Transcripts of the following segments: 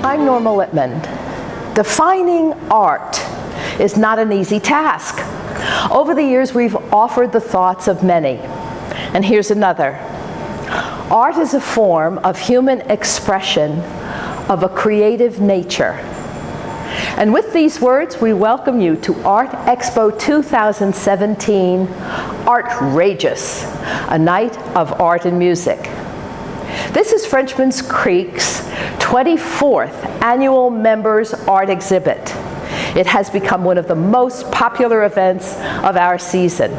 I'm Norma Littman. Defining art is not an easy task. Over the years, we've offered the thoughts of many. And here's another. Art is a form of human expression of a creative nature. And with these words, we welcome you to Art Expo 2017, Artrageous, a night of art and music. This is Frenchman Creek's 24th annual Members Art Exhibit. It has become one of the most popular events of our season.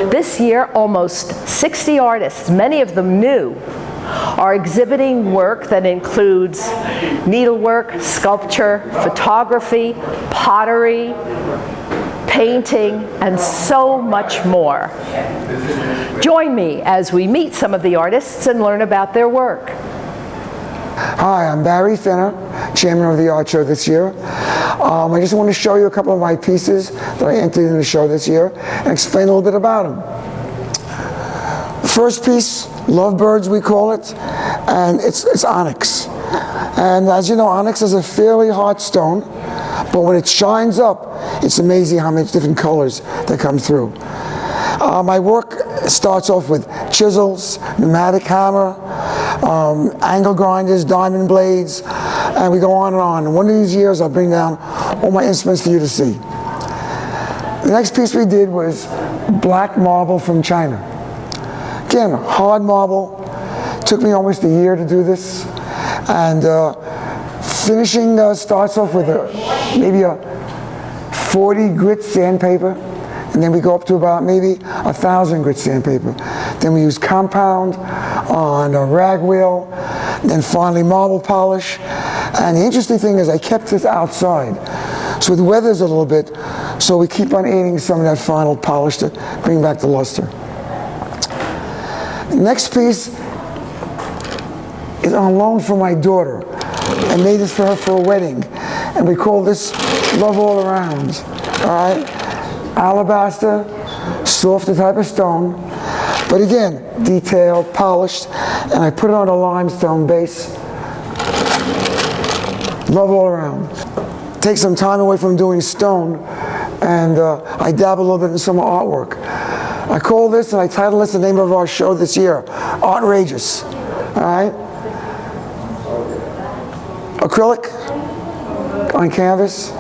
This year, almost 60 artists, many of them new, are exhibiting work that includes needlework, sculpture, photography, pottery, painting, and so much more. Join me as we meet some of the artists and learn about their work. Hi, I'm Barry Finner, chairman of the art show this year. I just want to show you a couple of my pieces that I entered in the show this year and explain a little bit about them. The first piece, Lovebirds we call it, and it's onyx. And as you know, onyx is a fairly hard stone, but when it shines up, it's amazing how many different colors that come through. My work starts off with chisels, pneumatic hammer, angle grinders, diamond blades, and we go on and on. And one of these years I'll bring down all my instruments for you to see. The next piece we did was black marble from China. Again, hard marble. Took me almost a year to do this. And finishing starts off with maybe a 40 grit sandpaper. And then we go up to about maybe 1,000 grit sandpaper. Then we use compound on a rag wheel, then finally marble polish. And the interesting thing is I kept this outside. So the weather's a little bit, so we keep on adding some of that final polish to bring back the luster. The next piece is on loan from my daughter. I made this for her for a wedding. And we call this Love All Around. All right? Alabaster, softer type of stone, but again, detailed, polished, and I put it on a limestone base. Love all around. Take some time away from doing stone, and I dabble a little bit in some artwork. I call this, and I title this the name of our show this year, Artrageous. All right? Acrylic on canvas,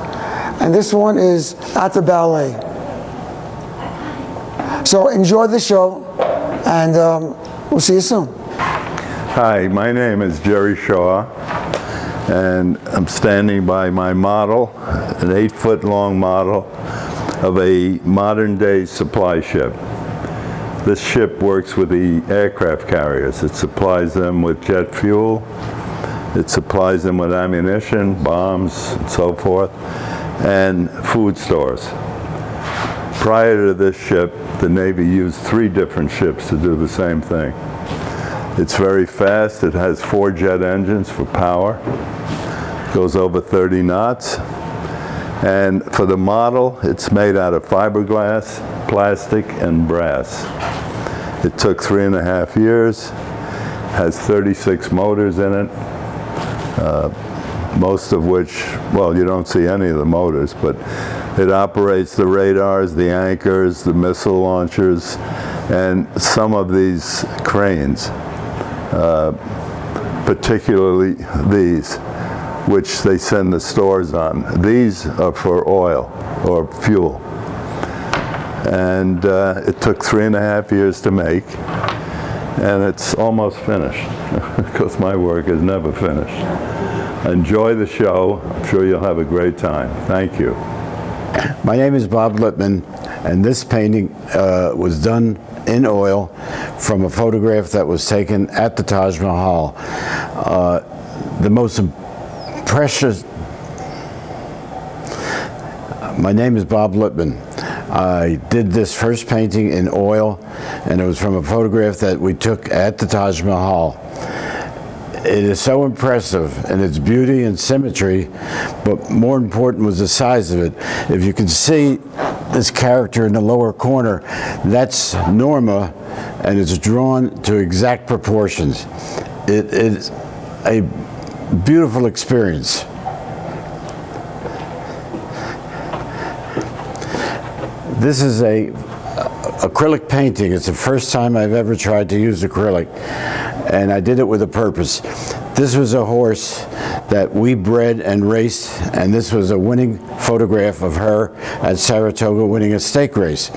and this one is at the ballet. So enjoy the show, and we'll see you soon. Hi, my name is Jerry Shaw, and I'm standing by my model, an 8-foot long model of a modern-day supply ship. This ship works with the aircraft carriers. It supplies them with jet fuel, it supplies them with ammunition, bombs, and so forth, and food stores. Prior to this ship, the Navy used 3 different ships to do the same thing. It's very fast. It has 4 jet engines for power. Goes over 30 knots. And for the model, it's made out of fiberglass, plastic, and brass. It took 3.5 years. Has 36 motors in it. Most of which, well, you don't see any of the motors, but it operates the radars, the anchors, the missile launchers, and some of these cranes, particularly these, which they send the stores on. These are for oil or fuel. And it took 3.5 years to make, and it's almost finished, because my work is never finished. Enjoy the show. I'm sure you'll have a great time. Thank you. My name is Bob Littman, and this painting was done in oil from a photograph that was taken at the Taj Mahal. The most precious... My name is Bob Littman. I did this first painting in oil, and it was from a photograph that we took at the Taj Mahal. It is so impressive in its beauty and symmetry, but more important was the size of it. If you can see this character in the lower corner, that's Norma, and it's drawn to exact proportions. It is a beautiful experience. This is a acrylic painting. It's the first time I've ever tried to use acrylic, and I did it with a purpose. This was a horse that we bred and raced, and this was a winning photograph of her at Saratoga winning a stake race.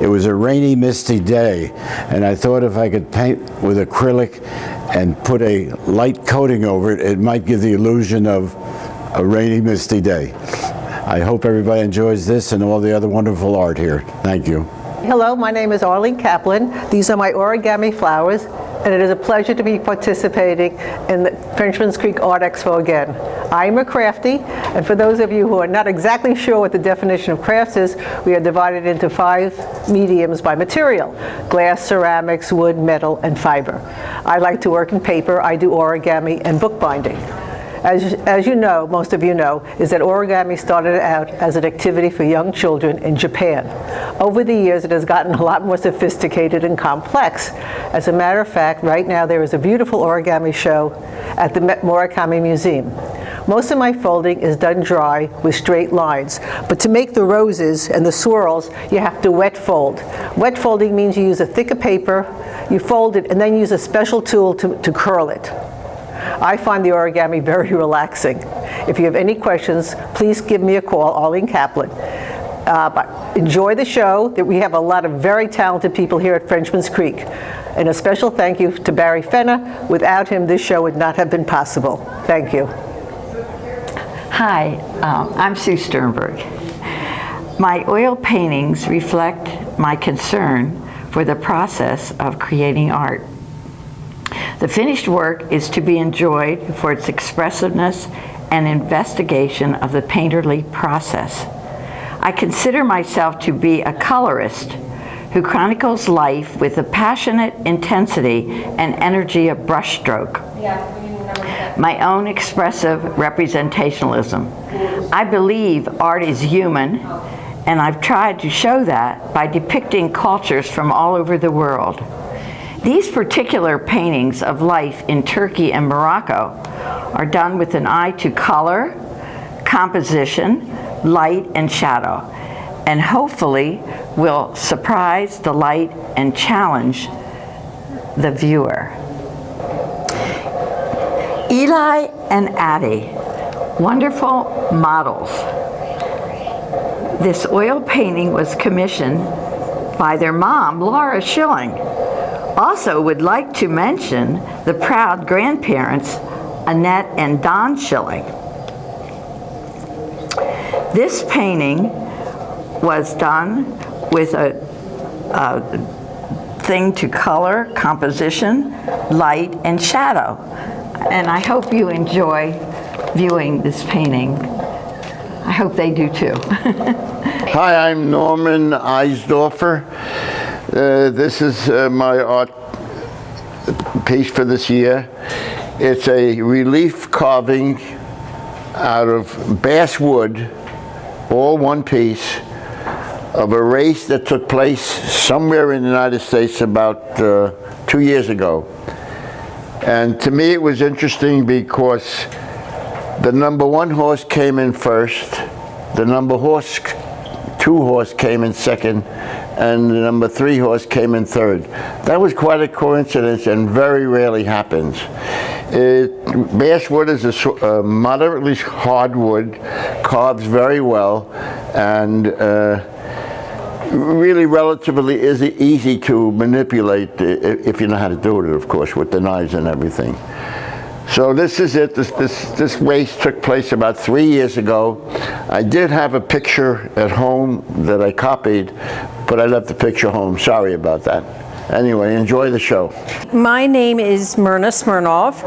It was a rainy, misty day, and I thought if I could paint with acrylic and put a light coating over it, it might give the illusion of a rainy, misty day. I hope everybody enjoys this and all the other wonderful art here. Thank you. Hello, my name is Arlene Kaplan. These are my origami flowers, and it is a pleasure to be participating in the Frenchman's Creek Art Expo again. I'm a crafty, and for those of you who are not exactly sure what the definition of crafts is, we are divided into 5 mediums by material: glass, ceramics, wood, metal, and fiber. I like to work in paper. I do origami and bookbinding. As you know, most of you know, is that origami started out as an activity for young children in Japan. Over the years, it has gotten a lot more sophisticated and complex. As a matter of fact, right now there is a beautiful origami show at the Murakami Museum. Most of my folding is done dry with straight lines, but to make the roses and the swirls, you have to wet fold. Wet folding means you use a thicker paper, you fold it, and then use a special tool to curl it. I find the origami very relaxing. If you have any questions, please give me a call, Arlene Kaplan. Enjoy the show. We have a lot of very talented people here at Frenchman's Creek. And a special thank you to Barry Fenner. Without him, this show would not have been possible. Thank you. Hi, I'm Sue Sternberg. My oil paintings reflect my concern for the process of creating art. The finished work is to be enjoyed for its expressiveness and investigation of the painterly process. I consider myself to be a colorist who chronicles life with the passionate intensity and energy of brushstroke. My own expressive representationalism. I believe art is human, and I've tried to show that by depicting cultures from all over the world. These particular paintings of life in Turkey and Morocco are done with an eye to color, composition, light, and shadow, and hopefully will surprise, delight, and challenge the viewer. Eli and Addie, wonderful models. This oil painting was commissioned by their mom, Laura Schilling. Also would like to mention the proud grandparents, Annette and Don Schilling. This painting was done with a thing to color, composition, light, and shadow. And I hope you enjoy viewing this painting. I hope they do too. Hi, I'm Norman Eisdorfer. This is my art piece for this year. It's a relief carving out of basswood, all one piece, of a race that took place somewhere in the United States about 2 years ago. And to me it was interesting because the number 1 horse came in first, the number 2 horse came in second, and the number 3 horse came in third. That was quite a coincidence and very rarely happens. Basswood is a moderately hard wood, carves very well, and really relatively easy to manipulate if you know how to do it, of course, with the knives and everything. So this is it. This race took place about 3 years ago. I did have a picture at home that I copied, but I left the picture home. Sorry about that. Anyway, enjoy the show. My name is Myrna Smirnov.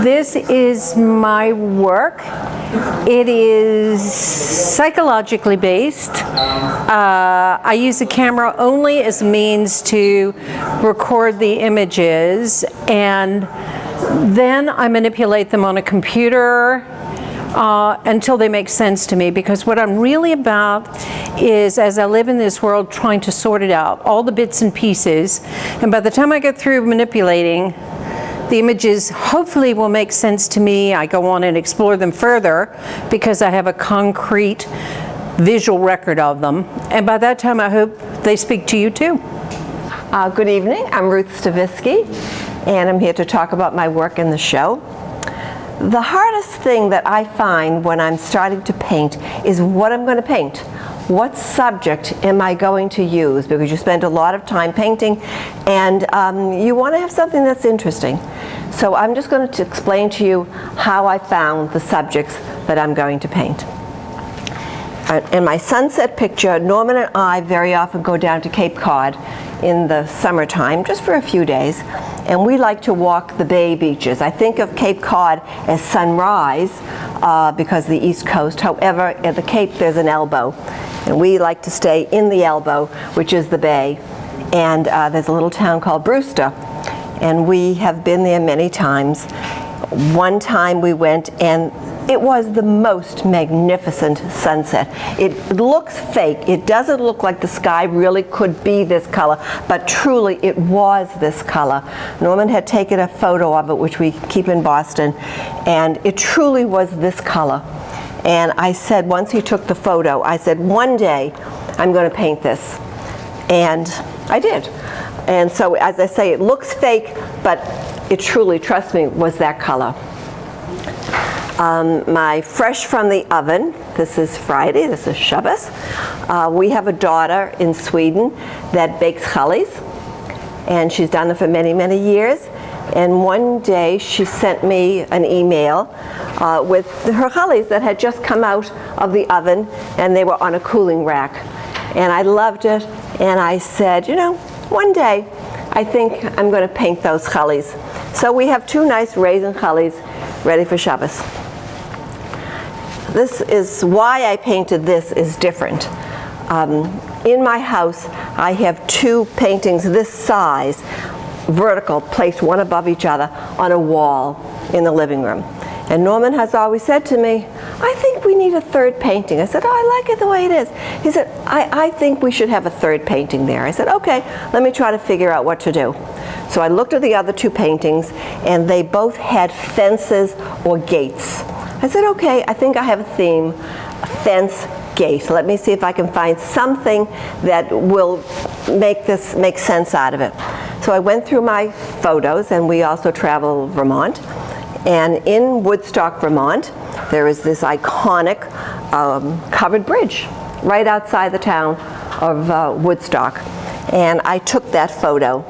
This is my work. It is psychologically based. I use the camera only as a means to record the images, and then I manipulate them on a computer until they make sense to me, because what I'm really about is, as I live in this world, trying to sort it out, all the bits and pieces, and by the time I get through manipulating, The images hopefully will make sense to me. I go on and explore them further because I have a concrete visual record of them. And by that time, I hope they speak to you too. Good evening. I'm Ruth Stavisky, and I'm here to talk about my work in the show. The hardest thing that I find when I'm starting to paint is what I'm going to paint. What subject am I going to use? Because you spend a lot of time painting, and you want to have something that's interesting. So I'm just going to explain to you how I found the subjects that I'm going to paint. In my sunset picture, Norman and I very often go down to Cape Cod in the summertime, just for a few days, and we like to walk the bay beaches. I think of Cape Cod as sunrise because of the East Coast. However, at the Cape there's an elbow, and we like to stay in the elbow, which is the bay. And there's a little town called Brewster, and we have been there many times. One time we went, and it was the most magnificent sunset. It looks fake. It doesn't look like the sky really could be this color, but truly it was this color. Norman had taken a photo of it, which we keep in Boston, and it truly was this color. And I said, once he took the photo, I said, one day I'm going to paint this. And I did. And so, as I say, it looks fake, but it truly, trust me, was that color. My fresh from the oven, this is Friday, this is Shabbos. We have a daughter in Sweden that bakes challis, and she's done it for many, many years. And one day she sent me an email with her challis that had just come out of the oven, and they were on a cooling rack. And I loved it, and I said, you know, one day I think I'm going to paint those challis. So we have two nice raisin challis ready for Shabbos. This is why I painted this is different. In my house, I have two paintings this size, vertical, placed one above each other on a wall in the living room. And Norman has always said to me, I think we need a third painting. I said, oh, I like it the way it is. He said, I think we should have a third painting there. I said, okay, let me try to figure out what to do. So I looked at the other two paintings, and they both had fences or gates. I said, okay, I think I have a theme, fence, gate. Let me see if I can find something that will make this make sense out of it. So I went through my photos, and we also travel Vermont. And in Woodstock, Vermont, there is this iconic covered bridge right outside the town of Woodstock. And I took that photo.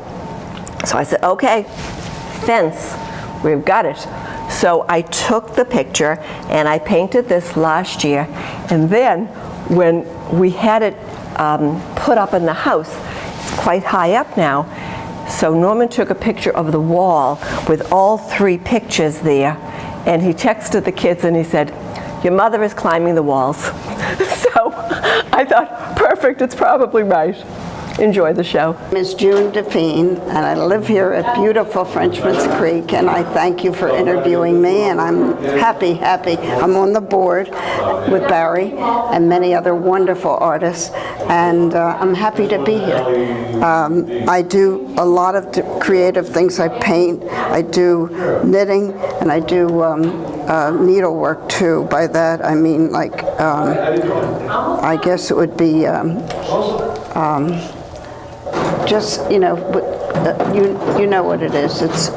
So I said, okay, fence, we've got it. So I took the picture and I painted this last year. And then when we had it put up in the house, quite high up now, so Norman took a picture of the wall with all three pictures there, and he texted the kids and he said, your mother is climbing the walls. So I thought, perfect, it's probably right. Enjoy the show. My name is June Define, and I live here at beautiful Frenchman's Creek, and I thank you for interviewing me, and I'm happy. I'm on the board with Barry and many other wonderful artists, and I'm happy to be here. I do a lot of creative things. I paint, I do knitting, and I do needlework too. By that I mean, like, I guess it would be just, you know what it is. It's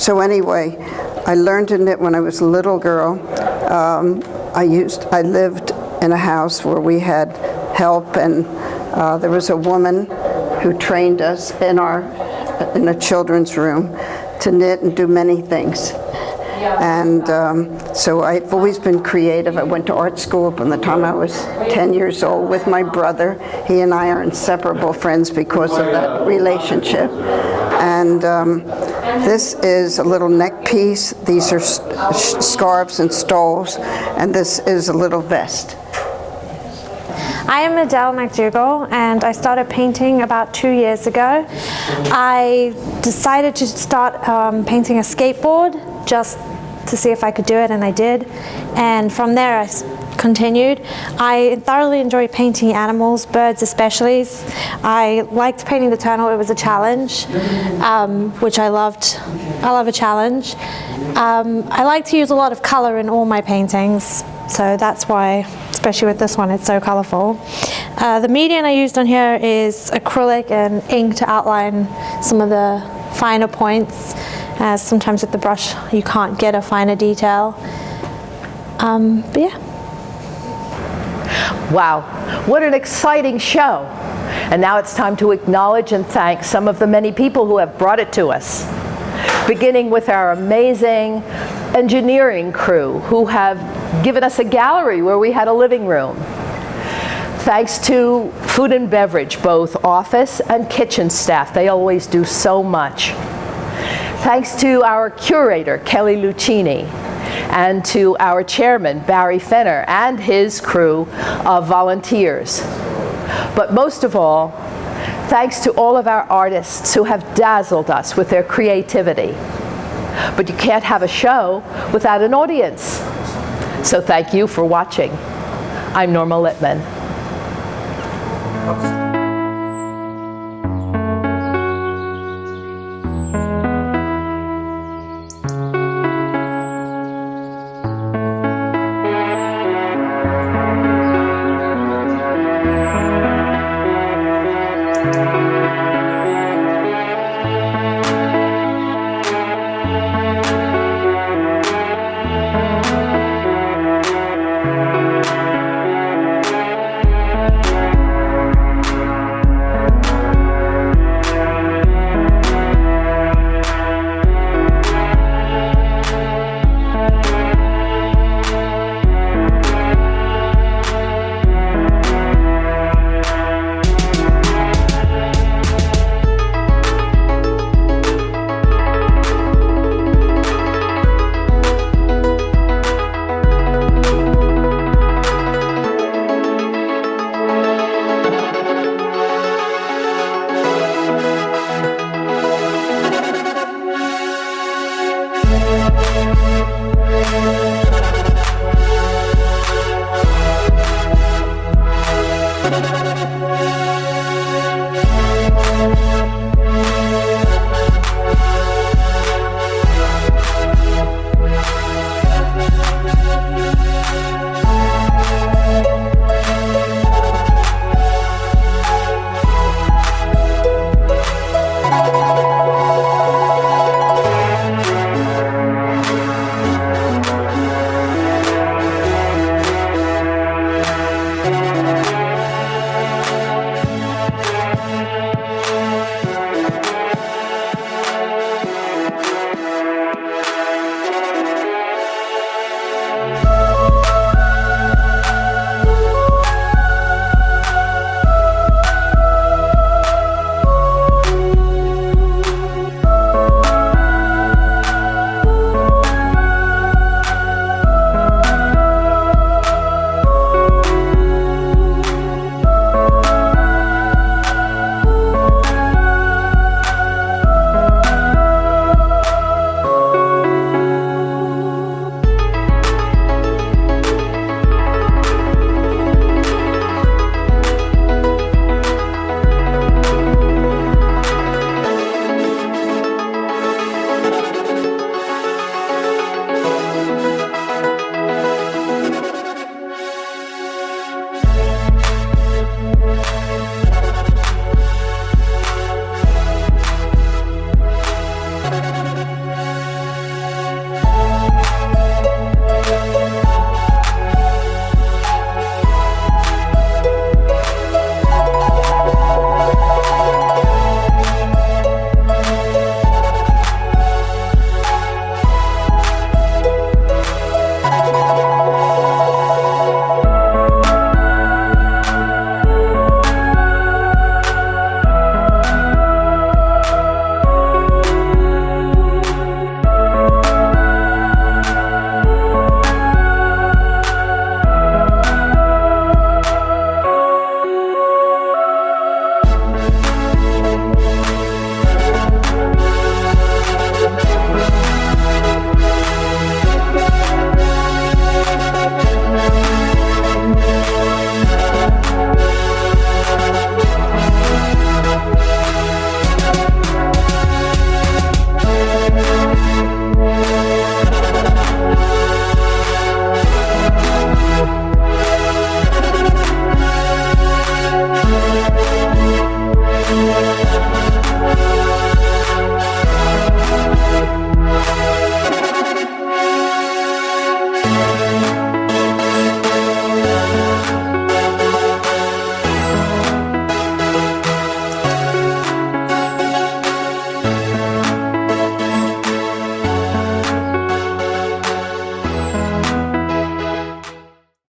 so anyway, I learned to knit when I was a little girl. I lived in a house where we had help, and there was a woman who trained us in a children's room to knit and do many things. And so I've always been creative. I went to art school from the time I was 10 years old with my brother. He and I are inseparable friends because of that relationship. And this is a little neck piece. These are scarves and stoles. And this is a little vest. I am Adele McDougall, and I started painting about 2 years ago. I decided to start painting a skateboard just to see if I could do it, and I did. And from there I continued. I thoroughly enjoy painting animals, birds especially. I liked painting the turtle. It was a challenge, which I loved. I love a challenge. I like to use a lot of color in all my paintings, so that's why, especially with this one, it's so colorful. The medium I used on here is acrylic and ink to outline some of the finer points. Sometimes with the brush you can't get a finer detail. But yeah. Wow, what an exciting show. And now it's time to acknowledge and thank some of the many people who have brought it to us. Beginning with our amazing engineering crew who have given us a gallery where we had a living room. Thanks to food and beverage, both office and kitchen staff. They always do so much. Thanks to our curator, Kelly Lucchini, and to our chairman, Barry Fenner, and his crew of volunteers. But most of all, thanks to all of our artists who have dazzled us with their creativity. But you can't have a show without an audience. So thank you for watching. I'm Norma Littman.